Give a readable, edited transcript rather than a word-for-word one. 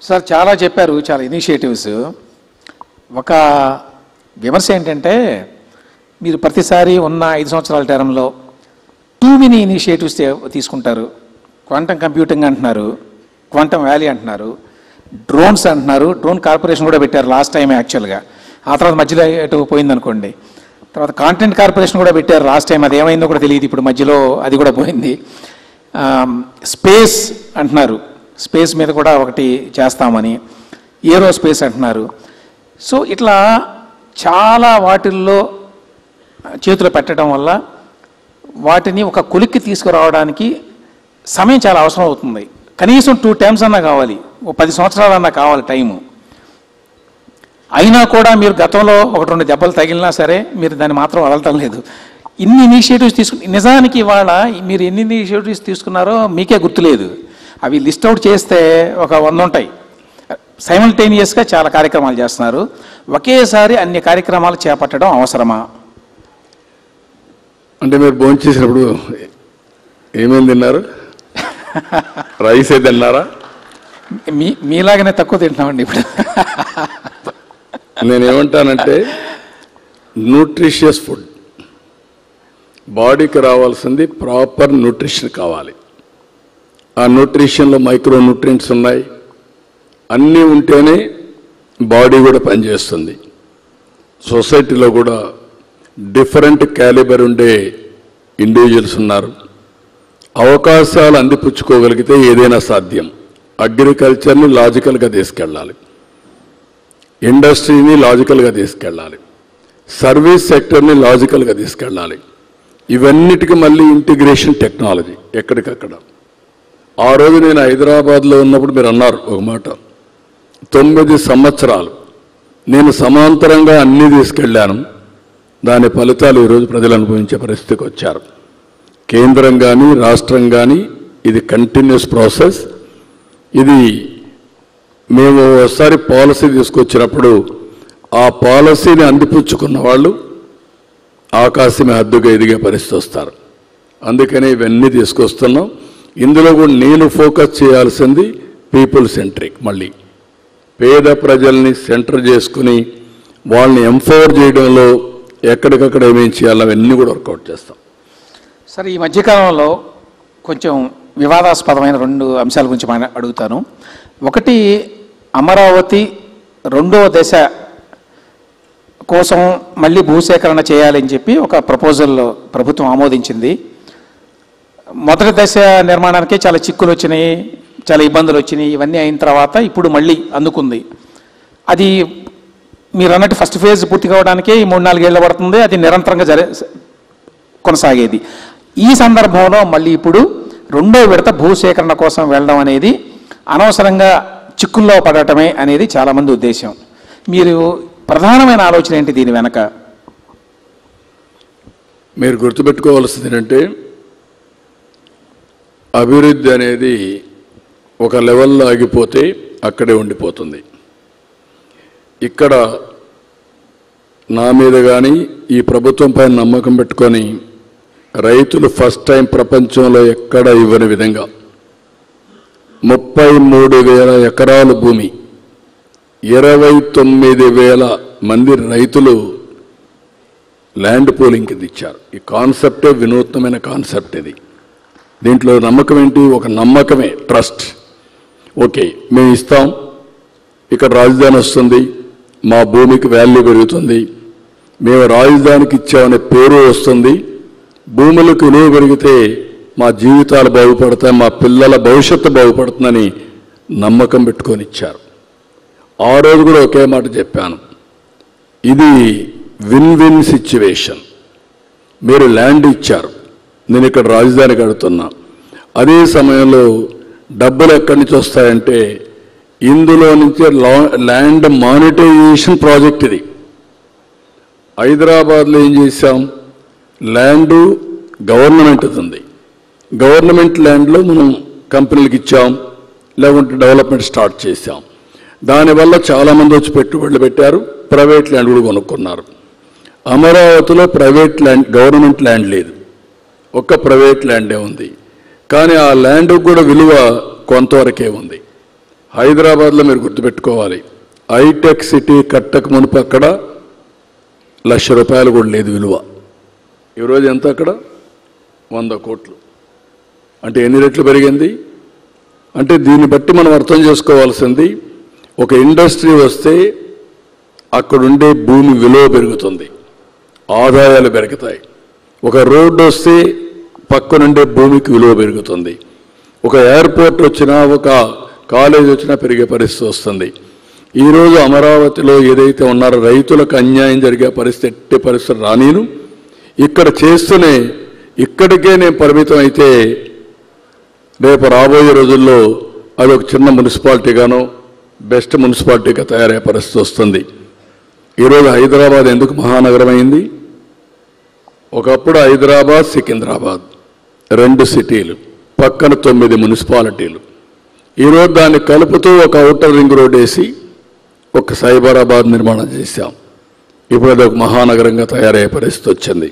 Sir చాలా చెప్పారు, చాలా ఇనిషియేటివ్స్. ఒక విమర్శ ఏంటంటే మీరు ప్రతిసారి ఉన్న 5 సంవత్సరాల టర్మ్లో టూ మెనీ ఇనిషియేటివ్స్ తీసుకుంటారు. క్వాంటమ్ కంప్యూటింగ్ అంటున్నారు, క్వాంటమ్ వ్యాలీ అంటున్నారు, డ్రోన్స్ అంటున్నారు. డ్రోన్ కార్పొరేషన్ కూడా పెట్టారు లాస్ట్ టైం యాక్చువల్గా. ఆ తర్వాత మధ్యలో ఎటు పోయిందనుకోండి. తర్వాత కాంటెంట్ కార్పొరేషన్ కూడా పెట్టారు లాస్ట్ టైం, అది ఏమైందో కూడా తెలియదు. ఇప్పుడు మధ్యలో అది కూడా పోయింది. స్పేస్ అంటున్నారు, స్పేస్ మీద కూడా ఒకటి చేస్తామని. ఏరో స్పేస్ అంటున్నారు. సో ఇట్లా చాలా వాటిల్లో చేతులు పెట్టడం వల్ల వాటిని ఒక కొలిక్కి తీసుకురావడానికి సమయం చాలా అవసరం అవుతుంది. కనీసం 2 టైమ్స్ అన్నా కావాలి, 10 సంవత్సరాలన్నా కావాలి టైము. అయినా కూడా మీరు గతంలో 1-2 దెబ్బలు తగిలినా సరే మీరు దాన్ని మాత్రం వదలటం లేదు. ఇన్ని ఇనిషియేటివ్స్ నిజానికి ఇవాళ మీరు ఎన్ని ఇనిషియేటివ్స్ తీసుకున్నారో మీకే గుర్తులేదు. అవి లిస్ట్ అవుట్ చేస్తే ఒక 100 ఉంటాయి. సైమల్టేనియస్గా చాలా కార్యక్రమాలు చేస్తున్నారు. ఒకేసారి అన్ని కార్యక్రమాలు చేపట్టడం అవసరమా? అంటే మీరు భోజనం చేసినప్పుడు ఏమేమి తిన్నారు? రైస్ అయితే తిన్నారా? మీలాగనే తక్కువ తింటున్నామండి ఇప్పుడు. నేనేమంటానంటే న్యూట్రిషియస్ ఫుడ్, బాడీకి రావాల్సింది ప్రాపర్ న్యూట్రిషన్ కావాలి. ఆ న్యూట్రిషన్లో మైక్రో న్యూట్రియంట్స్ ఉన్నాయి, అన్నీ ఉంటేనే బాడీ కూడా పనిచేస్తుంది. సొసైటీలో కూడా డిఫరెంట్ క్యాలిబర్ ఉండే ఇండివిజువల్స్ ఉన్నారు. అవకాశాలు అందిపుచ్చుకోగలిగితే ఏదైనా సాధ్యం. అగ్రికల్చర్ని లాజికల్గా తీసుకెళ్ళాలి, ఇండస్ట్రీని లాజికల్గా తీసుకెళ్ళాలి, సర్వీస్ సెక్టర్ని లాజికల్గా తీసుకెళ్ళాలి. ఇవన్నిటికీ మళ్ళీ ఇంటిగ్రేషన్ టెక్నాలజీ ఎక్కడికక్కడ. ఆ రోజు నేను హైదరాబాద్లో ఉన్నప్పుడు మీరు అన్నారు ఒక మాట, 9 సంవత్సరాలు నేను సమాంతరంగా అన్నీ తీసుకెళ్ళాను. దాని ఫలితాలు ఈరోజు ప్రజలు అనుభవించే పరిస్థితికి వచ్చారు. కేంద్రం కానీ రాష్ట్రం కానీ ఇది కంటిన్యూస్ ప్రాసెస్. ఇది మేము ఒకసారి పాలసీ తీసుకొచ్చినప్పుడు ఆ పాలసీని అందిపుచ్చుకున్న వాళ్ళు ఆకాశమే హద్దుగా ఎదిగే పరిస్థితి వస్తారు. అందుకనే ఇవన్నీ తీసుకొస్తున్నాం. ఇందులో కూడా నేను ఫోకస్ చేయాల్సింది పీపుల్ సెంట్రిక్. మళ్ళీ పేద ప్రజల్ని సెంటర్ చేసుకుని వాళ్ళని ఎంపవర్ చేయడంలో ఎక్కడికక్కడ ఏమేం చేయాలో అవన్నీ కూడా వర్కౌట్ చేస్తాం. సరే, ఈ మధ్యకాలంలో కొంచెం వివాదాస్పదమైన 2 అంశాల గురించి అడుగుతాను. ఒకటి, అమరావతి 2వ దశ కోసం మళ్ళీ భూసేకరణ చేయాలని చెప్పి ఒక ప్రపోజల్ ప్రభుత్వం ఆమోదించింది. మొదటి దశ నిర్మాణానికే చాలా చిక్కులు వచ్చినాయి, చాలా ఇబ్బందులు వచ్చినాయి. ఇవన్నీ అయిన తర్వాత ఇప్పుడు మళ్ళీ అందుకుంది. అది మీరు అన్నట్టు ఫస్ట్ ఫేజ్ పూర్తి కావడానికే ఈ 3-4 ఏళ్ళు పడుతుంది. అది నిరంతరంగా కొనసాగేది. ఈ సందర్భంలో మళ్ళీ ఇప్పుడు 2వ విడత భూసేకరణ కోసం వెళ్ళడం అనేది అనవసరంగా చిక్కుల్లో పడటమే అనేది చాలామంది ఉద్దేశం. మీరు ప్రధానమైన ఆలోచన ఏంటి దీని వెనక? మీరు గుర్తుపెట్టుకోవాల్సింది ఏంటంటే అభివృద్ధి అనేది ఒక లెవెల్లో ఆగిపోతే అక్కడే ఉండిపోతుంది. ఇక్కడ నా మీద కానీ ఈ ప్రభుత్వం పైన నమ్మకం పెట్టుకొని రైతులు ఫస్ట్ టైం ప్రపంచంలో ఎక్కడ ఇవ్వని విధంగా 33,000 ఎకరాల భూమి, 29,000 మంది రైతులు ల్యాండ్ పూలింగ్ కింద ఇచ్చారు. ఈ కాన్సెప్టే వినూత్నమైన కాన్సెప్ట్. ఇది దీంట్లో నమ్మకం ఏంటి? ఒక నమ్మకమే, ట్రస్ట్. ఓకే, మేము ఇస్తాం, ఇక్కడ రాజధాని వస్తుంది, మా భూమికి వాల్యూ పెరుగుతుంది, మేము రాజధానికి ఇచ్చామనే పేరు వస్తుంది, భూములకు విలువ పెరిగితే మా జీవితాలు బాగుపడతాయి, మా పిల్లల భవిష్యత్తు బాగుపడుతుందని నమ్మకం పెట్టుకొని ఇచ్చారు. ఆ రోజు కూడా ఒకే మాట చెప్పాను, ఇది విన్ విన్ సిచ్యువేషన్. మీరు ల్యాండ్ ఇచ్చారు, నేను ఇక్కడ రాజధాని కడుతున్నా, అదే సమయంలో డబ్బులు ఎక్కడి నుంచి వస్తాయంటే ఇందులో నుంచి ల్యాండ్ మానిటైజేషన్ ప్రాజెక్ట్. ఇది హైదరాబాద్లో ఏం చేశాం, ల్యాండు గవర్నమెంట్ ఉంది, గవర్నమెంట్ ల్యాండ్లో మనం కంపెనీలకు ఇచ్చాం, లేకుంటే డెవలప్మెంట్ స్టార్ట్ చేశాం. దానివల్ల చాలామంది వచ్చి పెట్టుబడులు పెట్టారు, ప్రైవేట్ ల్యాండ్ కూడా కొనుక్కున్నారు. అమరావతిలో ప్రైవేట్ ల్యాండ్, గవర్నమెంట్ ల్యాండ్ లేదు, ఒక్క ప్రైవేట్ ల్యాండే ఉంది. కానీ ఆ ల్యాండ్కి కూడా విలువ కొంతవరకే ఉంది. హైదరాబాద్లో మీరు గుర్తుపెట్టుకోవాలి, హైటెక్ సిటీ కట్టక మునుపు అక్కడ ₹1,00,000 కూడా లేదు విలువ. ఈరోజు ఎంత అక్కడ? 100 కోట్లు. అంటే ఎన్ని రెట్లు పెరిగింది? అంటే దీన్ని బట్టి మనం అర్థం చేసుకోవాల్సింది, ఒక ఇండస్ట్రీ వస్తే అక్కడుండే భూమి విలువ పెరుగుతుంది, ఆదాయాలు పెరుగుతాయి. ఒక రోడ్డు వస్తే పక్కనుండే భూమికి విలువ పెరుగుతుంది. ఒక ఎయిర్పోర్ట్ వచ్చినా, ఒక కాలేజ్ వచ్చినా పెరిగే పరిస్థితి వస్తుంది. ఈరోజు అమరావతిలో ఏదైతే ఉన్నారో రైతులకు అన్యాయం జరిగే పరిస్థితి ఎట్టి పరిస్థితి రానీను. ఇక్కడ చేస్తూనే ఇక్కడికే నేను పరిమితం అయితే రేపు రాబోయే రోజుల్లో అది ఒక చిన్న మున్సిపాలిటీగానో బెస్ట్ మున్సిపాలిటీగా తయారయ్యే పరిస్థితి వస్తుంది. ఈరోజు హైదరాబాద్ ఎందుకు మహానగరం అయింది? ఒకప్పుడు హైదరాబాద్, సికింద్రాబాద్ 2 సిటీలు, పక్కన 9 మున్సిపాలిటీలు. ఈరోజు దాన్ని కలుపుతూ ఒక ఔటర్ రింగ్ రోడ్ వేసి ఒక సైబరాబాద్ నిర్మాణం చేశాం. ఇప్పుడు అది ఒక మహానగరంగా తయారయ్యే పరిస్థితి వచ్చింది.